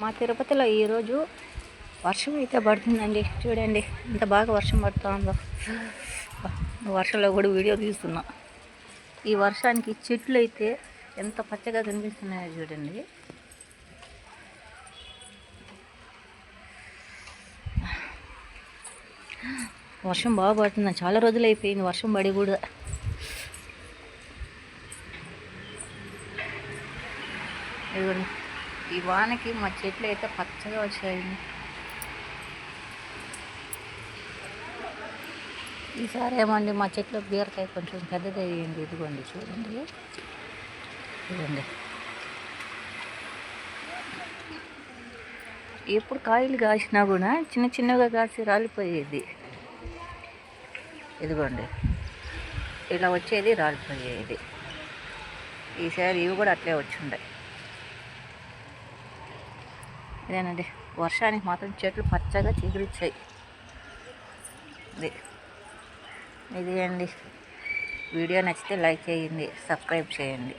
మా తిరుపతిలో ఈరోజు వర్షం అయితే పడుతుందండి. చూడండి ఇంత బాగా వర్షం పడుతుందో. వర్షంలో కూడా వీడియో తీస్తున్నా. ఈ వర్షానికి చెట్లు అయితే ఎంత పచ్చగా కనిపిస్తున్నాయో చూడండి. వర్షం బాగా పడుతుంది. చాలా రోజులు అయిపోయింది వర్షం పడి కూడా. ఇదిగోండి ఈ వానకి మా చెట్లు అయితే పచ్చగా వచ్చాయి. ఈసారి ఏమండి మా చెట్లు బీరకాయ కొంచెం పెద్దది అయ్యింది. ఇదిగోండి చూడండి, చూడండి ఎప్పుడు కాయలు కాసినా కూడా చిన్న చిన్నగా కాసి రాలిపోయేది. ఇదిగోండి ఇలా వచ్చేది, రాలిపోయేది. ఈసారి ఇవి కూడా అట్లే వచ్చిండే. ఇదేనండి వర్షానికి మాత్రం చెట్లు పచ్చగా చిగురిచ్చాయి. ఇది అండి. వీడియో నచ్చితే లైక్ చేయండి, సబ్స్క్రైబ్ చేయండి.